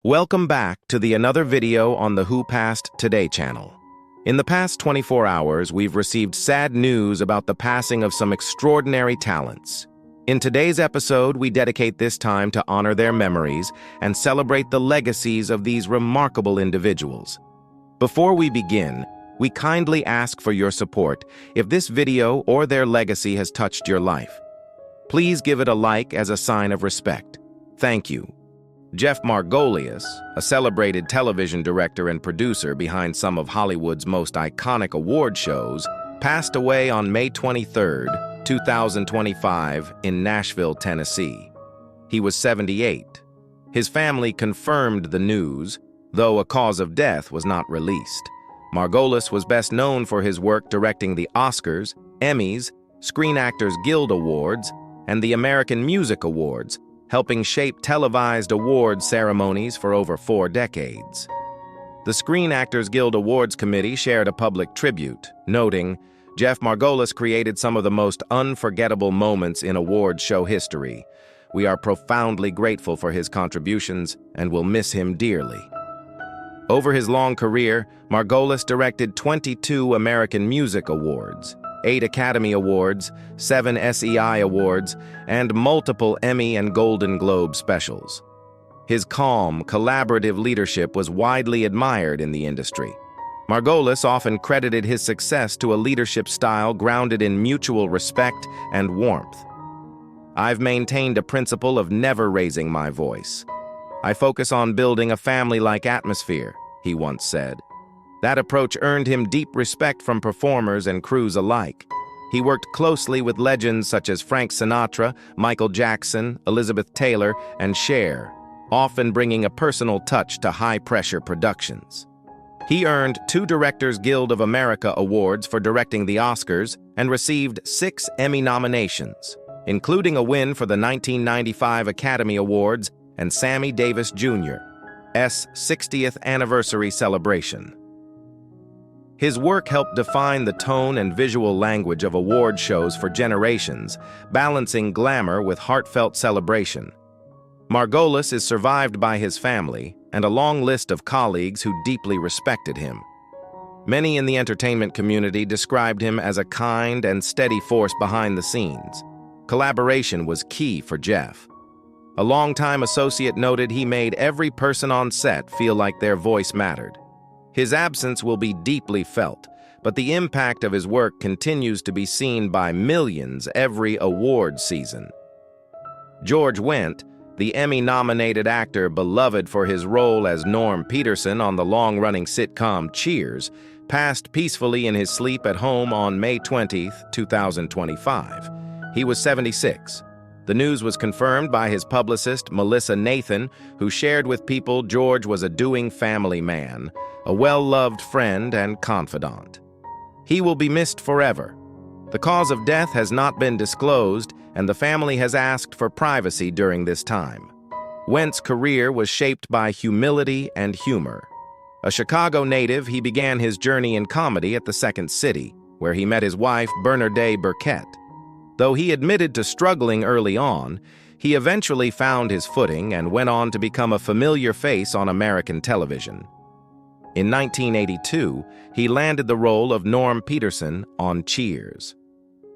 Welcome back to another video on the Who Passed Today channel. In the past 24 hours, we've received sad news about the passing of some extraordinary talents. In today's episode, we dedicate this time to honor their memories and celebrate the legacies of these remarkable individuals. Before we begin, we kindly ask for your support if this video or their legacy has touched your life. Please give it a like as a sign of respect. Thank you. Jeff Margolis, a celebrated television director and producer behind some of Hollywood's most iconic award shows, passed away on May 23, 2025, in Nashville, Tennessee. He was 78. His family confirmed the news, though a cause of death was not released. Margolis was best known for his work directing the Oscars, Emmys, Screen Actors Guild Awards, and the American Music Awards, helping shape televised award ceremonies for over 4 decades. The Screen Actors Guild Awards Committee shared a public tribute, noting, "Jeff Margolis created some of the most unforgettable moments in award show history. We are profoundly grateful for his contributions and will miss him dearly." Over his long career, Margolis directed 22 American Music Awards, 8 Academy Awards, 7 SEI Awards, and multiple Emmy and Golden Globe specials. His calm, collaborative leadership was widely admired in the industry. Margolis often credited his success to a leadership style grounded in mutual respect and warmth. "I've maintained a principle of never raising my voice. I focus on building a family-like atmosphere," he once said. That approach earned him deep respect from performers and crews alike. He worked closely with legends such as Frank Sinatra, Michael Jackson, Elizabeth Taylor, and Cher, often bringing a personal touch to high-pressure productions. He earned 2 Directors Guild of America awards for directing the Oscars and received 6 Emmy nominations, including a win for the 1995 Academy Awards and Sammy Davis Jr.'s 60th anniversary celebration. His work helped define the tone and visual language of award shows for generations, balancing glamour with heartfelt celebration. Margolis is survived by his family and a long list of colleagues who deeply respected him. Many in the entertainment community described him as a kind and steady force behind the scenes. Collaboration was key for Jeff. A longtime associate noted he made every person on set feel like their voice mattered. His absence will be deeply felt, but the impact of his work continues to be seen by millions every award season. George Wendt, the Emmy-nominated actor beloved for his role as Norm Peterson on the long-running sitcom Cheers, passed peacefully in his sleep at home on May 20, 2025. He was 76. The news was confirmed by his publicist, Melissa Nathan, who shared with people George was a doing family man, a well-loved friend and confidant. He will be missed forever. The cause of death has not been disclosed, and the family has asked for privacy during this time. Wendt's career was shaped by humility and humor. A Chicago native, he began his journey in comedy at the Second City, where he met his wife, Bernadette Burkett. Though he admitted to struggling early on, he eventually found his footing and went on to become a familiar face on American television. In 1982, he landed the role of Norm Peterson on Cheers.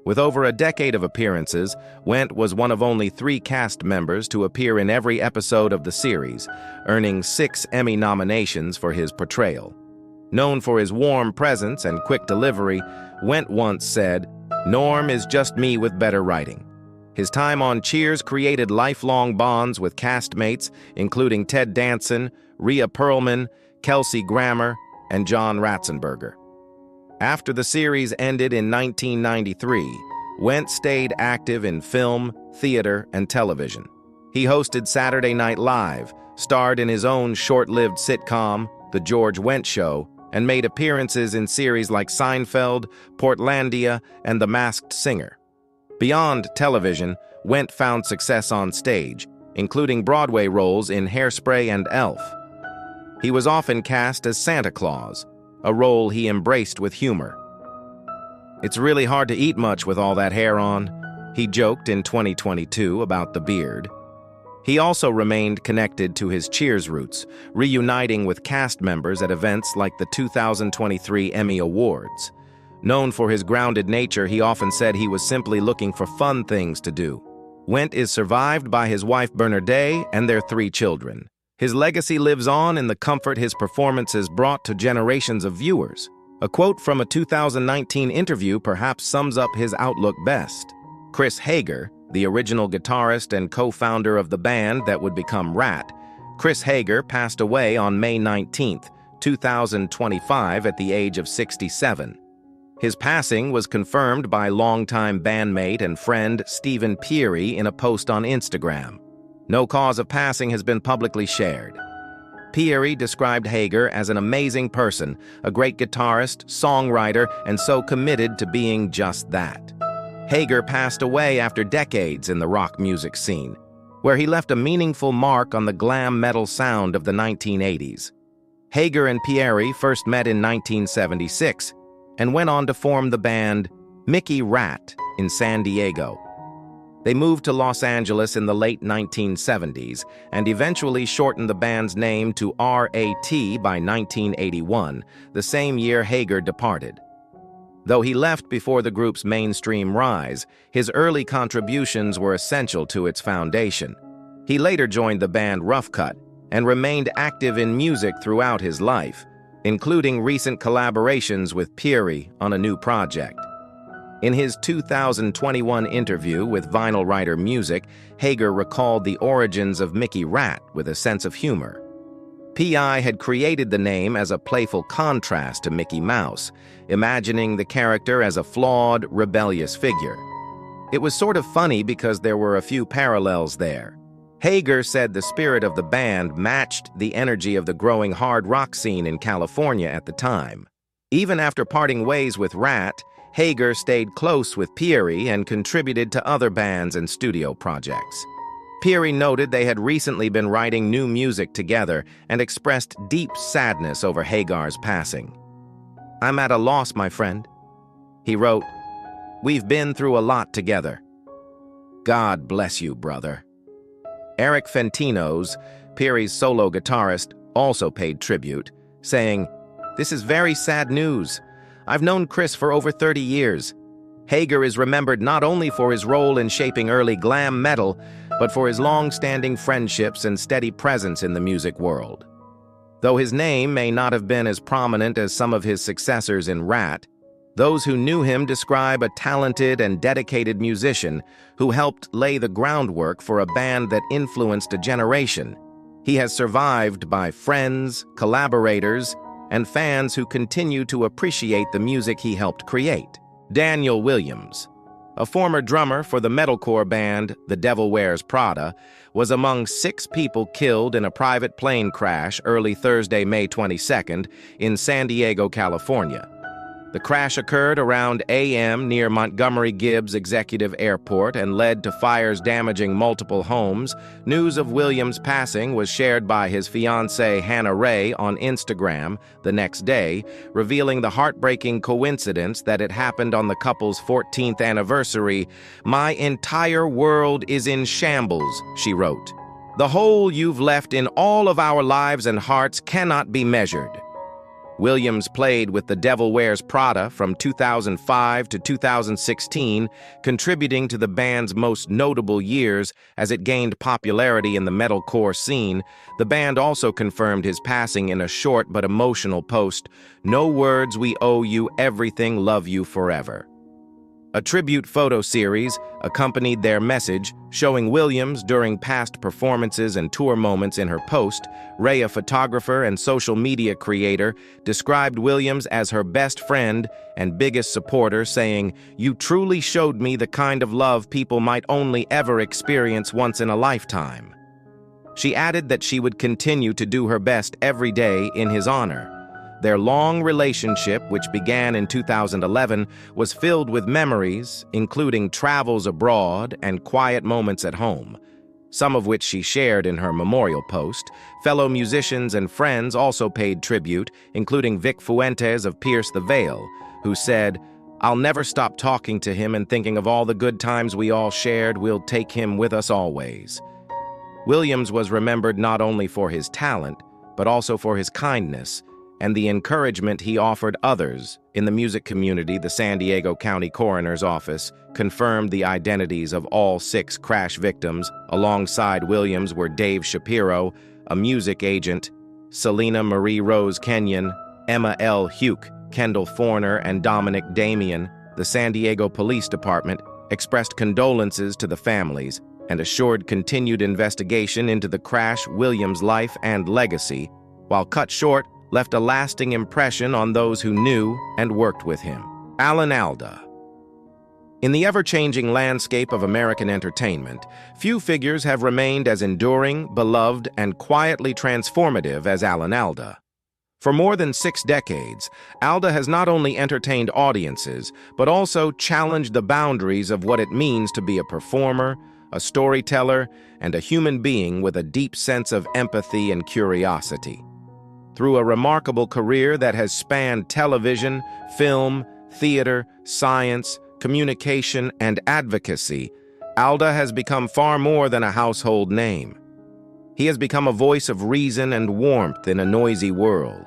With over a decade of appearances, Wendt was one of only 3 cast members to appear in every episode of the series, earning 6 Emmy nominations for his portrayal. Known for his warm presence and quick delivery, Wendt once said, "Norm is just me with better writing." His time on Cheers created lifelong bonds with castmates, including Ted Danson, Rhea Perlman, Kelsey Grammer, and John Ratzenberger. After the series ended in 1993, Wendt stayed active in film, theater, and television. He hosted Saturday Night Live, starred in his own short-lived sitcom, The George Wendt Show, and made appearances in series like Seinfeld, Portlandia, and The Masked Singer. Beyond television, Wendt found success on stage, including Broadway roles in Hairspray and Elf. He was often cast as Santa Claus, a role he embraced with humor. "It's really hard to eat much with all that hair on," he joked in 2022 about the beard. He also remained connected to his Cheers roots, reuniting with cast members at events like the 2023 Emmy Awards. Known for his grounded nature, he often said he was simply looking for fun things to do. Wendt is survived by his wife Bernadette and their 3 children. His legacy lives on in the comfort his performances brought to generations of viewers. A quote from a 2019 interview perhaps sums up his outlook best. Hager, the original guitarist and co-founder of the band that would become Rat, Hager passed away on May 19, 2025 at the age of 67. His passing was confirmed by longtime bandmate and friend Stephen Peary in a post on Instagram. No cause of passing has been publicly shared. Peary described Hager as an amazing person, a great guitarist, songwriter, and so committed to being just that. Hager passed away after decades in the rock music scene, where he left a meaningful mark on the glam metal sound of the 1980s. Hager and Peary first met in 1976 and went on to form the band Mickey Rat in San Diego. They moved to Los Angeles in the late 1970s and eventually shortened the band's name to RAT by 1981, the same year Hager departed. Though he left before the group's mainstream rise, his early contributions were essential to its foundation. He later joined the band Rough Cut and remained active in music throughout his life, including recent collaborations with Peary on a new project. In his 2021 interview with Vinyl Writer Music, Hager recalled the origins of Mickey Rat with a sense of humor. P.I. had created the name as a playful contrast to Mickey Mouse, imagining the character as a flawed, rebellious figure. It was sort of funny because there were a few parallels there. Hager said the spirit of the band matched the energy of the growing hard rock scene in California at the time. Even after parting ways with Rat, Hager stayed close with Peary and contributed to other bands and studio projects. Peary noted they had recently been writing new music together and expressed deep sadness over Hager's passing. "I'm at a loss, my friend." He wrote, "We've been through a lot together. God bless you, brother." Eric Fentinos, Peary's solo guitarist, also paid tribute, saying, "This is very sad news. I've known Chris for over 30 years. Hager is remembered not only for his role in shaping early glam metal, but for his long-standing friendships and steady presence in the music world. Though his name may not have been as prominent as some of his successors in Rat, those who knew him describe a talented and dedicated musician who helped lay the groundwork for a band that influenced a generation. He has survived by friends, collaborators, and fans who continue to appreciate the music he helped create." Daniel Williams, a former drummer for the metalcore band The Devil Wears Prada, was among 6 people killed in a private plane crash early Thursday, May 22nd, in San Diego, California. The crash occurred around a.m. near Montgomery Gibbs Executive Airport and led to fires damaging multiple homes. News of Williams' passing was shared by his fiancée Hannah Ray on Instagram the next day, revealing the heartbreaking coincidence that it happened on the couple's 14th anniversary. "My entire world is in shambles," she wrote. "The hole you've left in all of our lives and hearts cannot be measured." Williams played with The Devil Wears Prada from 2005 to 2016, contributing to the band's most notable years as it gained popularity in the metalcore scene. The band also confirmed his passing in a short but emotional post, "No words, we owe you everything, love you forever." A tribute photo series accompanied their message, showing Williams during past performances and tour moments. In her post, Ray, a photographer and social media creator, described Williams as her best friend and biggest supporter, saying, "You truly showed me the kind of love people might only ever experience once in a lifetime." She added that she would continue to do her best every day in his honor. Their long relationship, which began in 2011, was filled with memories, including travels abroad and quiet moments at home, some of which she shared in her memorial post. Fellow musicians and friends also paid tribute, including Vic Fuentes of Pierce the Veil, who said, "I'll never stop talking to him and thinking of all the good times we all shared. We'll take him with us always." Williams was remembered not only for his talent, but also for his kindness and the encouragement he offered others. In the music community, the San Diego County Coroner's Office confirmed the identities of all 6 crash victims. Alongside Williams were Dave Shapiro, a music agent, Selena Marie Rose Kenyon, Emma L. Hugh, Kendall Forner, and Dominic Damian. The San Diego Police Department expressed condolences to the families and assured continued investigation into the crash. Williams' life and legacy, while cut short, left a lasting impression on those who knew and worked with him. Alda. In the ever-changing landscape of American entertainment, few figures have remained as enduring, beloved, and quietly transformative as Alda. For more than 6 decades, Alda has not only entertained audiences, but also challenged the boundaries of what it means to be a performer, a storyteller, and a human being with a deep sense of empathy and curiosity. Through a remarkable career that has spanned television, film, theater, science, communication, and advocacy, Alda has become far more than a household name. He has become a voice of reason and warmth in a noisy world.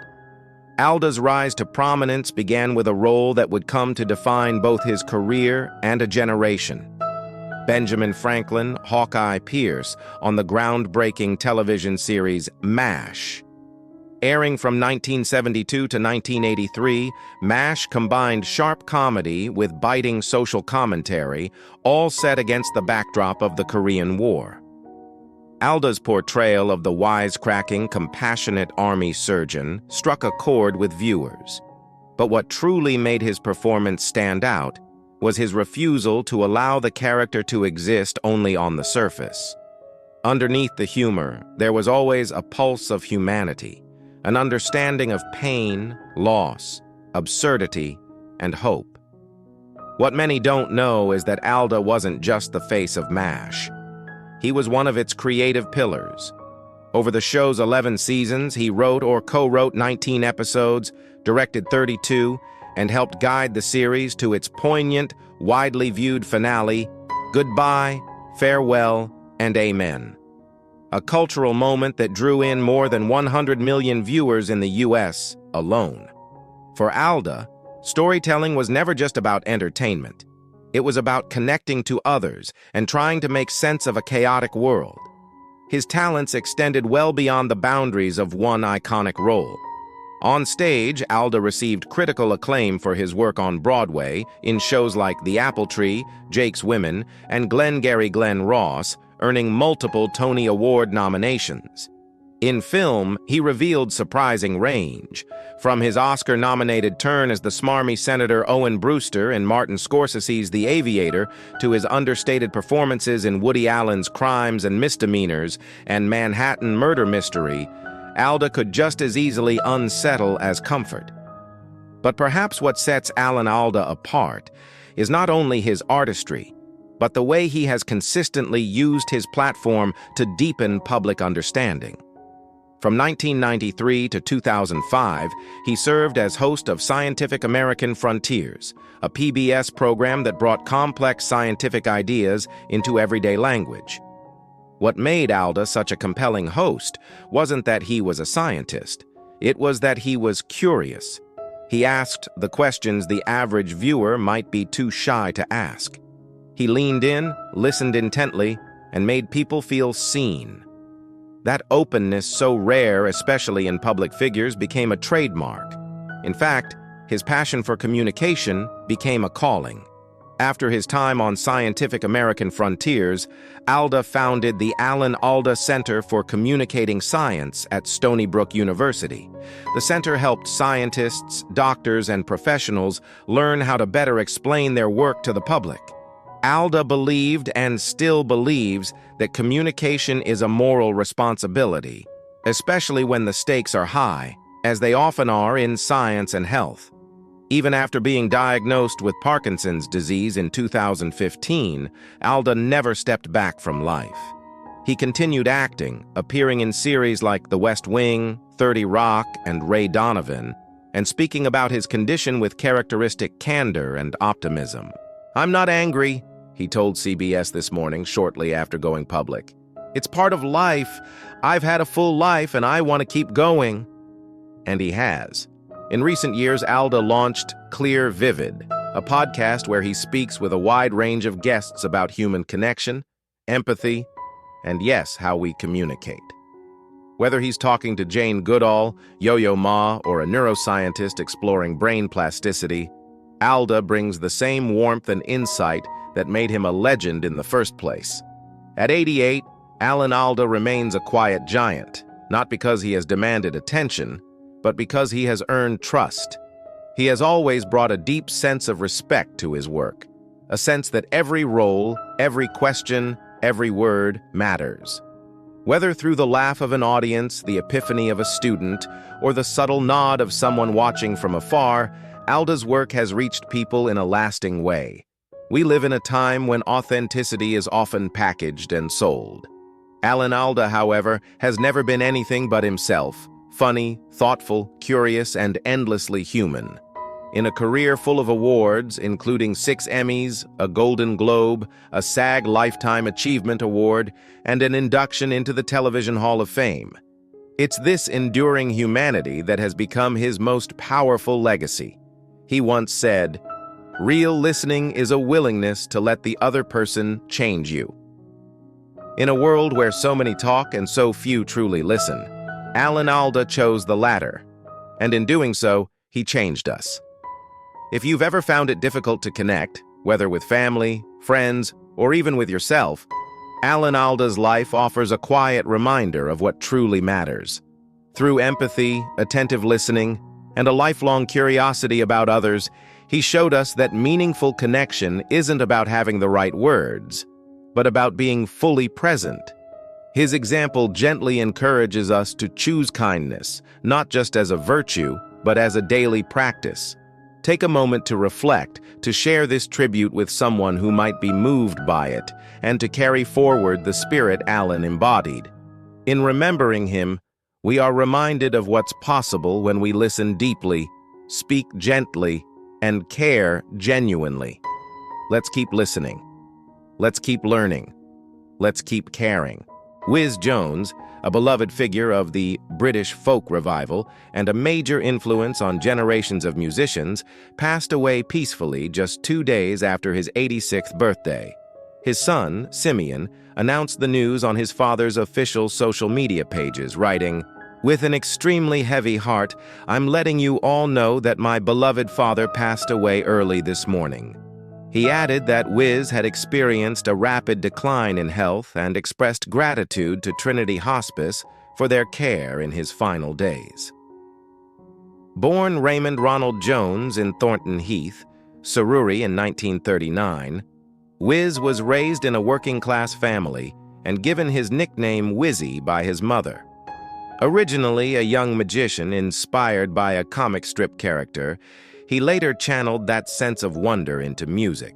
Alda's rise to prominence began with a role that would come to define both his career and a generation. Benjamin Franklin Hawkeye Pierce on the groundbreaking television series MASH. Airing from 1972 to 1983, MASH combined sharp comedy with biting social commentary, all set against the backdrop of the Korean War. Alda's portrayal of the wisecracking, compassionate army surgeon struck a chord with viewers. But what truly made his performance stand out was his refusal to allow the character to exist only on the surface. Underneath the humor, there was always a pulse of humanity, an understanding of pain, loss, absurdity, and hope. What many don't know is that Alda wasn't just the face of MASH. He was one of its creative pillars. Over the show's 11 seasons, he wrote or co-wrote 19 episodes, directed 32, and helped guide the series to its poignant, widely viewed finale, Goodbye, Farewell, and Amen. A cultural moment that drew in more than 100 million viewers in the U.S. alone. For Alda, storytelling was never just about entertainment. It was about connecting to others and trying to make sense of a chaotic world. His talents extended well beyond the boundaries of one iconic role. On stage, Alda received critical acclaim for his work on Broadway in shows like The Apple Tree, Jake's Women, and Glengarry Glen Ross, earning multiple Tony Award nominations. In film, he revealed surprising range, from his Oscar-nominated turn as the smarmy Senator Owen Brewster in Martin Scorsese's The Aviator to his understated performances in Woody Allen's Crimes and Misdemeanors and Manhattan Murder Mystery. Alda could just as easily unsettle as comfort. But perhaps what sets Alda apart is not only his artistry, but the way he has consistently used his platform to deepen public understanding. From 1993 to 2005, he served as host of Scientific American Frontiers, a PBS program that brought complex scientific ideas into everyday language. What made Alda such a compelling host wasn't that he was a scientist. It was that he was curious. He asked the questions the average viewer might be too shy to ask. He leaned in, listened intently, and made people feel seen. That openness, so rare, especially in public figures, became a trademark. In fact, his passion for communication became a calling. After his time on Scientific American Frontiers, Alda founded the Alda Center for Communicating Science at Stony Brook University. The center helped scientists, doctors, and professionals learn how to better explain their work to the public. Alda believed and still believes that communication is a moral responsibility, especially when the stakes are high, as they often are in science and health. Even after being diagnosed with Parkinson's disease in 2015, Alda never stepped back from life. He continued acting, appearing in series like The West Wing, 30 Rock, and Ray Donovan, and speaking about his condition with characteristic candor and optimism. "I'm not angry," he told CBS This Morning shortly after going public. It's part of life. I've had a full life and I want to keep going." And he has. In recent years, Alda launched Clear Vivid, a podcast where he speaks with a wide range of guests about human connection, empathy, and yes, how we communicate. Whether he's talking to Jane Goodall, Yo-Yo Ma, or a neuroscientist exploring brain plasticity, Alda brings the same warmth and insight that made him a legend in the first place. At 88, Alan Alda remains a quiet giant, not because he has demanded attention, but because he has earned trust. He has always brought a deep sense of respect to his work, a sense that every role, every question, every word matters. Whether through the laugh of an audience, the epiphany of a student, or the subtle nod of someone watching from afar, Alda's work has reached people in a lasting way. We live in a time when authenticity is often packaged and sold. Alan Alda, however, has never been anything but himself, funny, thoughtful, curious, and endlessly human. In a career full of awards, including 6 Emmys, a Golden Globe, a SAG Lifetime Achievement Award, and an induction into the Television Hall of Fame, it's this enduring humanity that has become his most powerful legacy. He once said, "Real listening is a willingness to let the other person change you." In a world where so many talk and so few truly listen, Alan Alda chose the latter, and in doing so, he changed us. If you've ever found it difficult to connect, whether with family, friends, or even with yourself, Alan Alda's life offers a quiet reminder of what truly matters. Through empathy, attentive listening, and a lifelong curiosity about others, he showed us that meaningful connection isn't about having the right words, but about being fully present. His example gently encourages us to choose kindness, not just as a virtue, but as a daily practice. Take a moment to reflect, to share this tribute with someone who might be moved by it, and to carry forward the spirit Alan embodied. In remembering him, we are reminded of what's possible when we listen deeply, speak gently, and care genuinely. Let's keep listening. Let's keep learning. Let's keep caring. Wiz Jones, a beloved figure of the British folk revival and a major influence on generations of musicians, passed away peacefully just 2 days after his 86th birthday. His son, Simeon, announced the news on his father's official social media pages, writing, "With an extremely heavy heart, I'm letting you all know that my beloved father passed away early this morning." He added that Wiz had experienced a rapid decline in health and expressed gratitude to Trinity Hospice for their care in his final days. Born Raymond Ronald Jones in Thornton Heath, Surrey in 1939, Wiz was raised in a working-class family and given his nickname Wizzy by his mother. Originally a young magician inspired by a comic strip character, he later channeled that sense of wonder into music.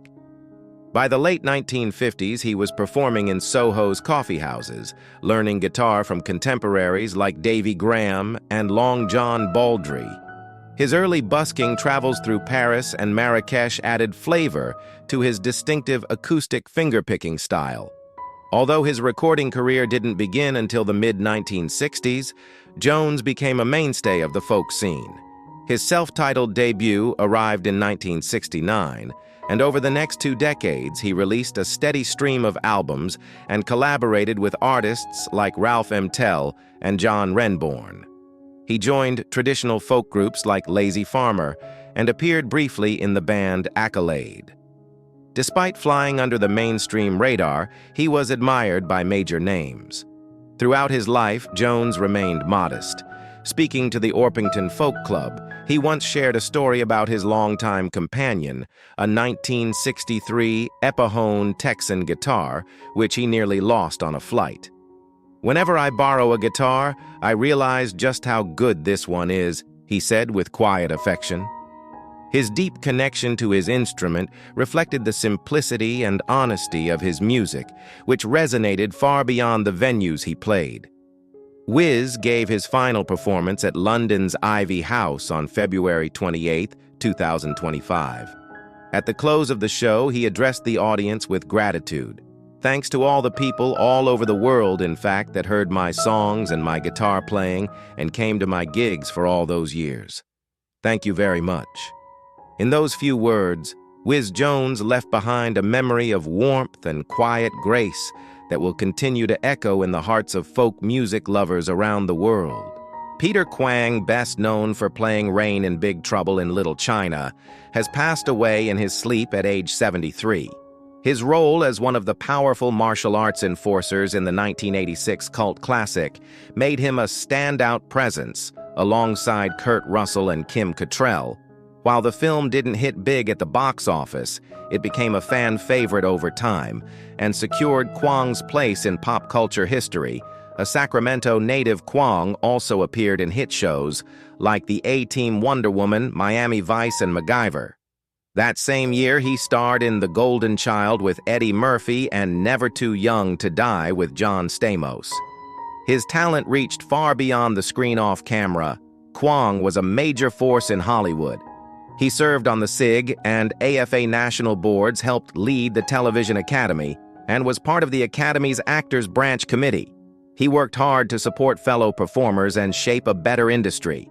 By the late 1950s, he was performing in Soho's coffee houses, learning guitar from contemporaries like Davy Graham and Long John Baldry. His early busking travels through Paris and Marrakesh added flavor to his distinctive acoustic finger-picking style. Although his recording career didn't begin until the mid-1960s, Jones became a mainstay of the folk scene. His self-titled debut arrived in 1969, and over the next 2 decades, he released a steady stream of albums and collaborated with artists like Ralph Emtel and John Renbourn. He joined traditional folk groups like Lazy Farmer and appeared briefly in the band Acclaimed. Despite flying under the mainstream radar, he was admired by major names. Throughout his life, Jones remained modest. Speaking to the Orpington Folk Club, he once shared a story about his longtime companion, a 1963 Epiphone Texan guitar, which he nearly lost on a flight. "Whenever I borrow a guitar, I realize just how good this one is," he said with quiet affection. His deep connection to his instrument reflected the simplicity and honesty of his music, which resonated far beyond the venues he played. Wiz gave his final performance at London's Ivy House on February 28, 2025. At the close of the show, he addressed the audience with gratitude. Thanks to all the people all over the world, in fact, that heard my songs and my guitar playing and came to my gigs for all those years. Thank you very much. In those few words, Wiz Jones left behind a memory of warmth and quiet grace that will continue to echo in the hearts of folk music lovers around the world. Peter Kwang, best known for playing Rain in Big Trouble in Little China, has passed away in his sleep at age 73. His role as one of the powerful martial arts enforcers in the 1986 cult classic made him a standout presence alongside Kurt Russell and Kim Cattrall. While the film didn't hit big at the box office, it became a fan favorite over time and secured Kwang's place in pop culture history. A Sacramento native, Kwang also appeared in hit shows like the A-Team Wonder Woman, Miami Vice, and MacGyver. That same year, he starred in The Golden Child with Eddie Murphy and Never Too Young to Die with John Stamos. His talent reached far beyond the screen off camera. Kwang was a major force in Hollywood. He served on the SIG and AFA national boards, helped lead the Television Academy, and was part of the Academy's Actors Branch Committee. He worked hard to support fellow performers and shape a better industry.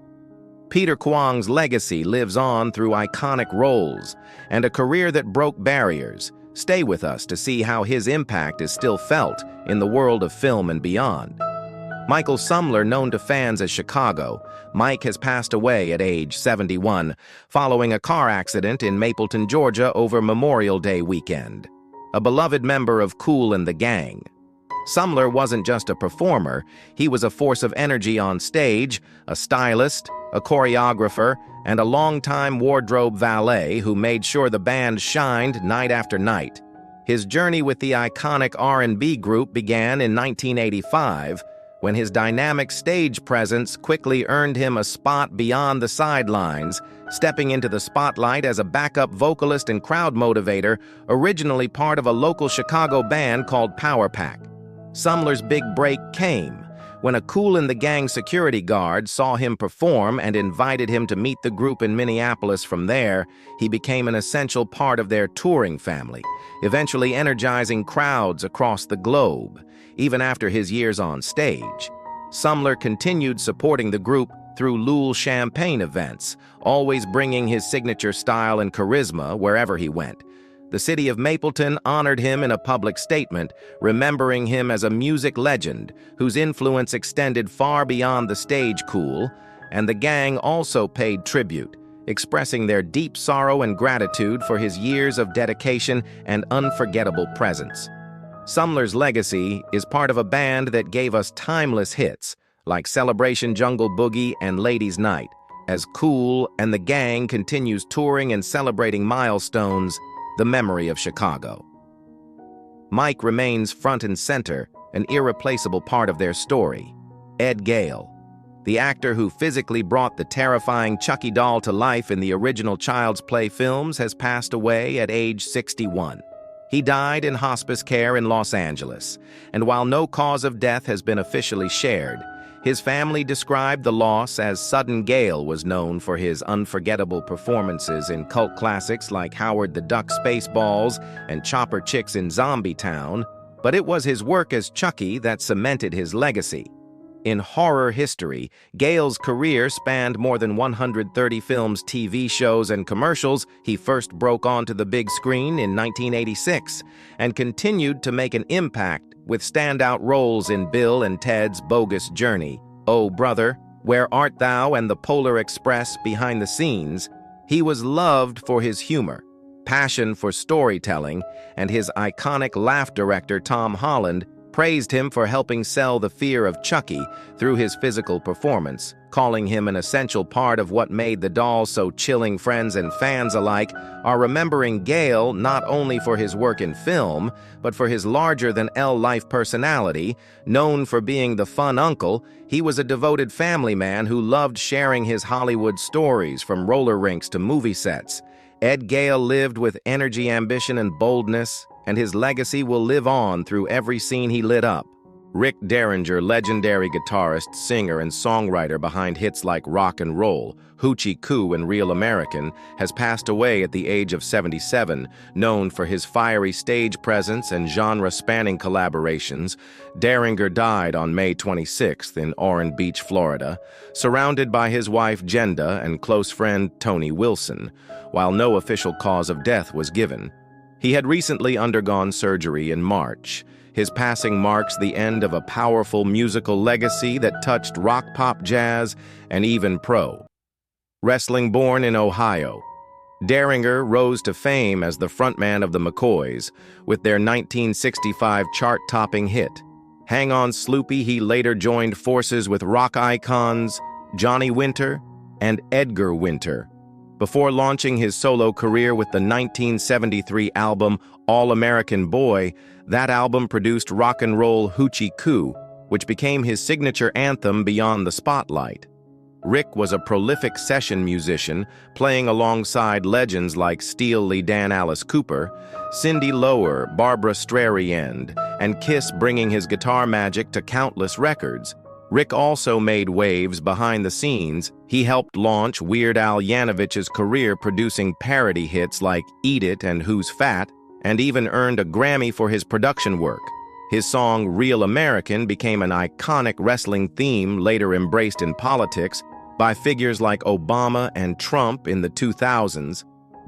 Peter Kwang's legacy lives on through iconic roles and a career that broke barriers. Stay with us to see how his impact is still felt in the world of film and beyond. Michael Sumler, known to fans as Chicago, Mike has passed away at age 71 following a car accident in Mapleton, Georgia over Memorial Day weekend. A beloved member of Kool and the Gang, Sumler wasn't just a performer, he was a force of energy on stage, a stylist, a choreographer, and a longtime wardrobe valet who made sure the band shined night after night. His journey with the iconic R&B group began in 1985, when his dynamic stage presence quickly earned him a spot beyond the sidelines, stepping into the spotlight as a backup vocalist and crowd motivator, originally part of a local Chicago band called Power Pack. Sumler's big break came when a Kool and the Gang security guard saw him perform and invited him to meet the group in Minneapolis. From there, he became an essential part of their touring family, eventually energizing crowds across the globe. Even after his years on stage, Sumler continued supporting the group through Lul Champagne events, always bringing his signature style and charisma wherever he went. The city of Mapleton honored him in a public statement, remembering him as a music legend whose influence extended far beyond the stage. Kool and the Gang also paid tribute, expressing their deep sorrow and gratitude for his years of dedication and unforgettable presence. Sumler's legacy is part of a band that gave us timeless hits like Celebration Jungle Boogie and Ladies' Night. As Kool and the Gang continues touring and celebrating milestones, the memory of Chicago. Mike remains front and center, an irreplaceable part of their story. Ed Gale, the actor who physically brought the terrifying Chucky doll to life in the original Child's Play films, has passed away at age 61. He died in hospice care in Los Angeles, and while no cause of death has been officially shared, his family described the loss as sudden. Gale was known for his unforgettable performances in cult classics like Howard the Duck Spaceballs and Chopper Chicks in Zombie Town, but it was his work as Chucky that cemented his legacy. In horror history, Gale's career spanned more than 130 films, TV shows, and commercials. He first broke onto the big screen in 1986 and continued to make an impact with standout roles in Bill and Ted's Bogus Journey, Oh Brother, Where Art Thou, and The Polar Express. Behind the scenes, he was loved for his humor, passion for storytelling, and his iconic laugh. Director Tom Holland praised him for helping sell the fear of Chucky through his physical performance, calling him an essential part of what made the doll so chilling. Friends and fans alike are remembering Gale not only for his work in film, but for his larger-than-life personality. Known for being the fun uncle, he was a devoted family man who loved sharing his Hollywood stories from roller rinks to movie sets. Ed Gale lived with energy, ambition, and boldness, and his legacy will live on through every scene he lit up. Rick Derringer, legendary guitarist, singer, and songwriter behind hits like Rock and Roll, Hoochie Coo, and Real American, has passed away at the age of 77. Known for his fiery stage presence and genre-spanning collaborations, Derringer died on May 26th in Orland Beach, Florida, surrounded by his wife Jenda and close friend Tony Wilson, while no official cause of death was given. He had recently undergone surgery in March. His passing marks the end of a powerful musical legacy that touched rock, pop, jazz, and even pro wrestling. Born in Ohio, Derringer rose to fame as the frontman of the McCoys with their 1965 chart-topping hit, Hang On Sloopy. He later joined forces with rock icons Johnny Winter and Edgar Winter, before launching his solo career with the 1973 album All-American Boy. That album produced Rock and Roll Hoochie Coo, which became his signature anthem beyond the spotlight. Rick was a prolific session musician, playing alongside legends like Steely Dan, Alice Cooper, Cyndi Lauper, Barbra Streisand, and Kiss, bringing his guitar magic to countless records. Rick also made waves behind the scenes. He helped launch Weird Al Yankovic's career, producing parody hits like Eat It and Who's Fat, and even earned a Grammy for his production work. His song Real American became an iconic wrestling theme, later embraced in politics by figures like Obama and Trump in the 2000s.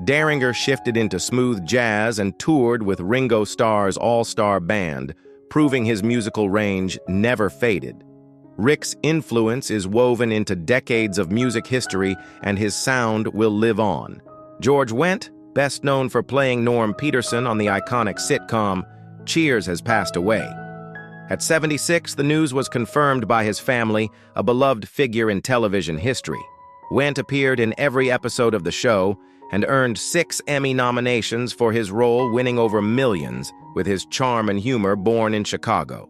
Derringer shifted into smooth jazz and toured with Ringo Starr's all-star band, proving his musical range never faded. Rick's influence is woven into decades of music history, and his sound will live on. George Wendt, best known for playing Norm Peterson on the iconic sitcom Cheers, has passed away. At 76, the news was confirmed by his family, a beloved figure in television history. Wendt appeared in every episode of the show and earned 6 Emmy nominations for his role, winning over millions with his charm and humor. Born in Chicago,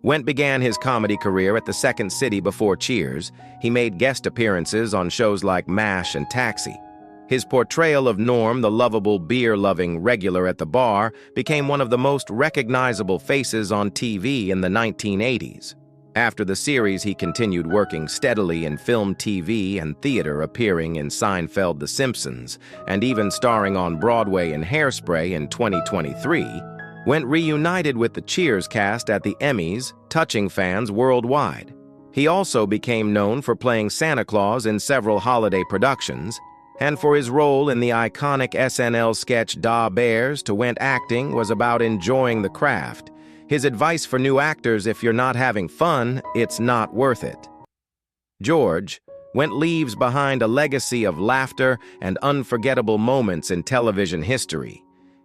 Wendt began his comedy career at the Second City before Cheers. He made guest appearances on shows like MASH and Taxi. His portrayal of Norm, the lovable beer-loving regular at the bar, became one of the most recognizable faces on TV in the 1980s. After the series, he continued working steadily in film, TV, and theater, appearing in Seinfeld, The Simpsons, and even starring on Broadway in Hairspray. In 2023, Wendt reunited with the Cheers cast at the Emmys, touching fans worldwide. He also became known for playing Santa Claus in several holiday productions, and for his role in the iconic SNL sketch Da Bears. To Wendt, acting was about enjoying the craft. His advice for new actors: if you're not having fun, it's not worth it. George, Wendt leaves behind a legacy of laughter and unforgettable moments in television history.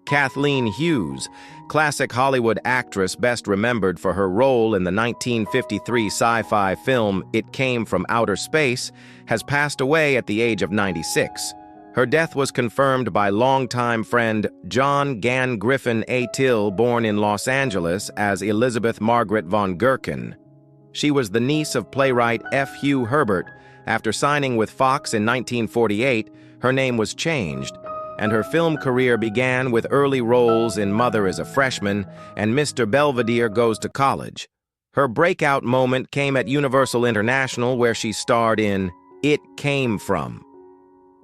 Kathleen Hughes, classic Hollywood actress best remembered for her role in the 1953 sci-fi film It Came from Outer Space, has passed away at the age of 96. Her death was confirmed by longtime friend John Gann Griffin A. Till, born in Los Angeles as Elizabeth Margaret von Gherkin. She was the niece of playwright F. Hugh Herbert. After signing with Fox in 1948, her name was changed, and her film career began with early roles in Mother is a Freshman and Mr. Belvedere Goes to College. Her breakout moment came at Universal International, where she starred in It Came from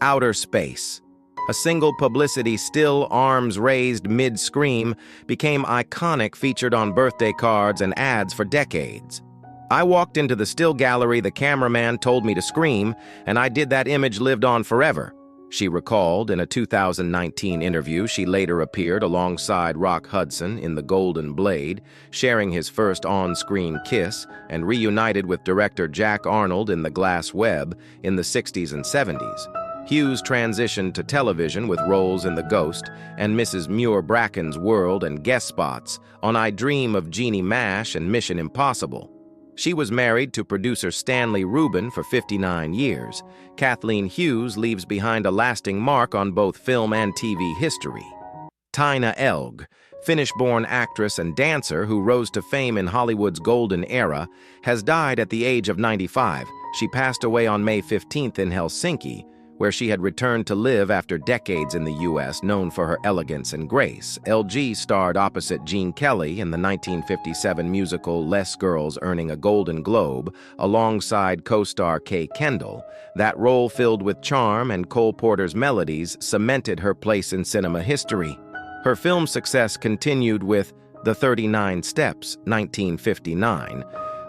Outer Space. A single publicity still, arms raised mid-scream, became iconic, featured on birthday cards and ads for decades. I walked into the still gallery, the cameraman told me to scream, and I did. That image lived on forever, she recalled in a 2019 interview. She later appeared alongside Rock Hudson in The Golden Blade, sharing his first on-screen kiss, and reunited with director Jack Arnold in The Glass Web in the 60s and 70s. Hughes transitioned to television with roles in The Ghost and Mrs. Muir-Bracken's World, and guest spots on I Dream of Jeannie Mash and Mission Impossible. She was married to producer Stanley Rubin for 59 years. Kathleen Hughes leaves behind a lasting mark on both film and TV history. Tina Elg, Finnish-born actress and dancer who rose to fame in Hollywood's golden era, has died at the age of 95. She passed away on May 15th in Helsinki, where she had returned to live after decades in the U.S., known for her elegance and grace. LG starred opposite Gene Kelly in the 1957 musical Less Girls, earning a Golden Globe, alongside co-star Kay Kendall. That role, filled with charm and Cole Porter's melodies, cemented her place in cinema history. Her film success continued with The 39 Steps, 1959,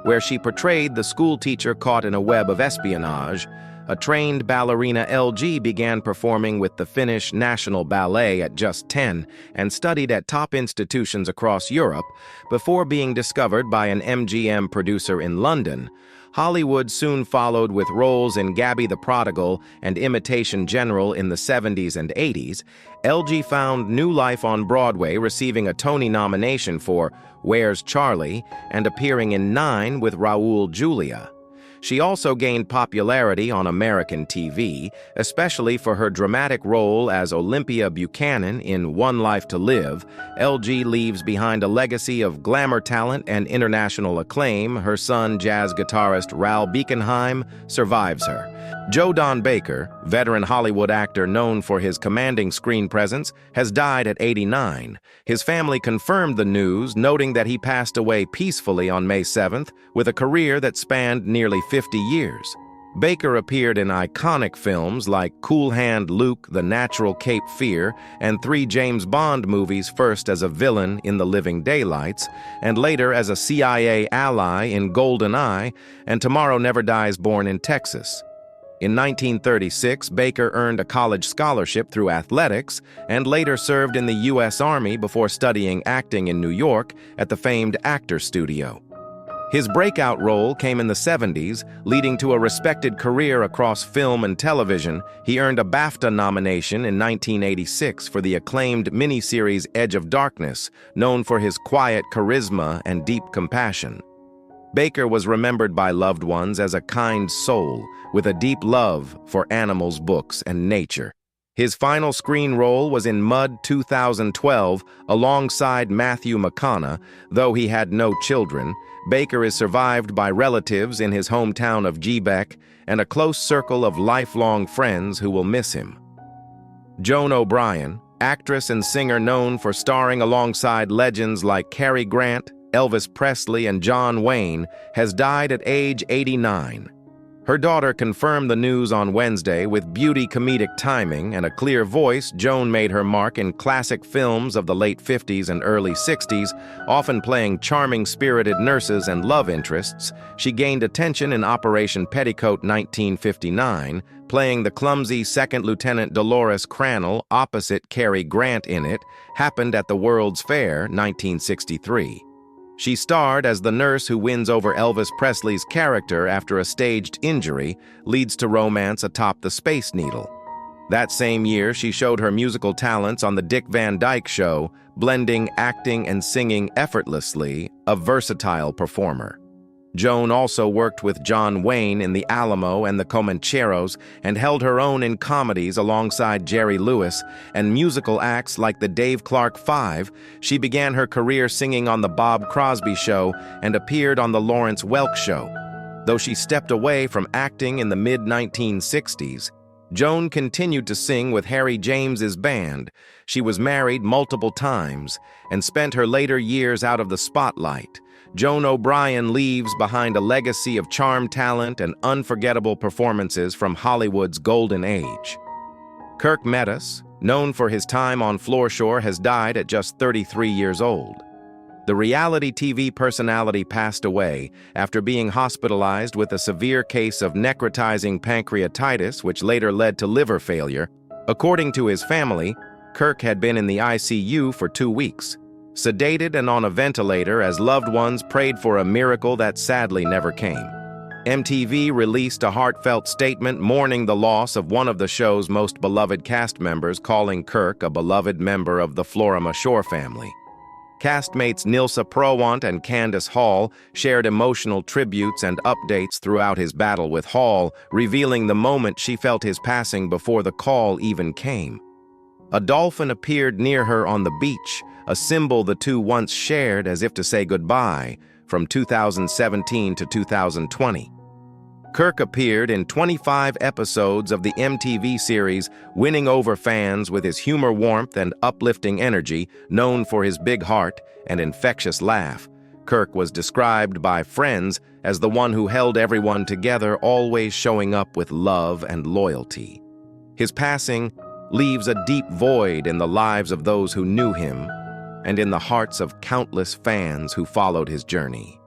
where she portrayed the schoolteacher caught in a web of espionage. A trained ballerina, LG began performing with the Finnish National Ballet at just 10 and studied at top institutions across Europe before being discovered by an MGM producer in London. Hollywood soon followed with roles in Gabby the Prodigal and Imitation General in the 70s and 80s. LG found new life on Broadway, receiving a Tony nomination for Where's Charlie and appearing in 9 with Raul Julia. She also gained popularity on American TV, especially for her dramatic role as Olympia Buchanan in One Life to Live. LG leaves behind a legacy of glamour talent and international acclaim. Her son, jazz guitarist Ral Beakenheim, survives her. Joe Don Baker, veteran Hollywood actor known for his commanding screen presence, has died at 89. His family confirmed the news, noting that he passed away peacefully on May 7th, with a career that spanned nearly 50 years. Baker appeared in iconic films like Cool Hand Luke, The Natural Cape Fear, and 3 James Bond movies, first as a villain in The Living Daylights, and later as a CIA ally in GoldenEye and Tomorrow Never Dies Born in Texas. In 1936, Baker earned a college scholarship through athletics and later served in the U.S. Army before studying acting in New York at the famed Actors Studio. His breakout role came in the 70s, leading to a respected career across film and television. He earned a BAFTA nomination in 1986 for the acclaimed miniseries Edge of Darkness, known for his quiet charisma and deep compassion. Baker was remembered by loved ones as a kind soul with a deep love for animals, books, and nature. His final screen role was in Mud 2012 alongside Matthew McConaughey. Though he had no children, Baker is survived by relatives in his hometown of Quebec and a close circle of lifelong friends who will miss him. Joan O'Brien, actress and singer known for starring alongside legends like Cary Grant, Elvis Presley, and John Wayne, has died at age 89. Her daughter confirmed the news on Wednesday. With beauty, comedic timing, and a clear voice, Joan made her mark in classic films of the late 50s and early 60s, often playing charming, spirited nurses and love interests. She gained attention in Operation Petticoat 1959, playing the clumsy Second Lieutenant Dolores Crannell opposite Cary Grant in It Happened at the World's Fair 1963. She starred as the nurse who wins over Elvis Presley's character after a staged injury leads to romance atop the Space Needle. That same year, she showed her musical talents on The Dick Van Dyke Show, blending acting and singing effortlessly, a versatile performer. Joan also worked with John Wayne in The Alamo and The Comancheros and held her own in comedies alongside Jerry Lewis and musical acts like the Dave Clark Five. She began her career singing on The Bob Crosby Show and appeared on The Lawrence Welk Show. Though she stepped away from acting in the mid-1960s, Joan continued to sing with Harry James's band. She was married multiple times and spent her later years out of the spotlight. Joan O'Brien leaves behind a legacy of charm, talent, and unforgettable performances from Hollywood's golden age. Kirk Metis, known for his time on Floorshore, has died at just 33 years old. The reality TV personality passed away after being hospitalized with a severe case of necrotizing pancreatitis, which later led to liver failure. According to his family, Kirk had been in the ICU for 2 weeks, sedated and on a ventilator as loved ones prayed for a miracle that sadly never came. MTV released a heartfelt statement mourning the loss of one of the show's most beloved cast members, calling Kirk a beloved member of the Florima Shore family. Castmates Nilsa Prawant and Candace Hall shared emotional tributes and updates throughout his battle with Hall, revealing the moment she felt his passing before the call even came. A dolphin appeared near her on the beach, a symbol the two once shared as if to say goodbye, from 2017 to 2020. Kirk appeared in 25 episodes of the MTV series, winning over fans with his humor, warmth, and uplifting energy. Known for his big heart and infectious laugh, Kirk was described by friends as the one who held everyone together, always showing up with love and loyalty. His passing leaves a deep void in the lives of those who knew him and in the hearts of countless fans who followed his journey.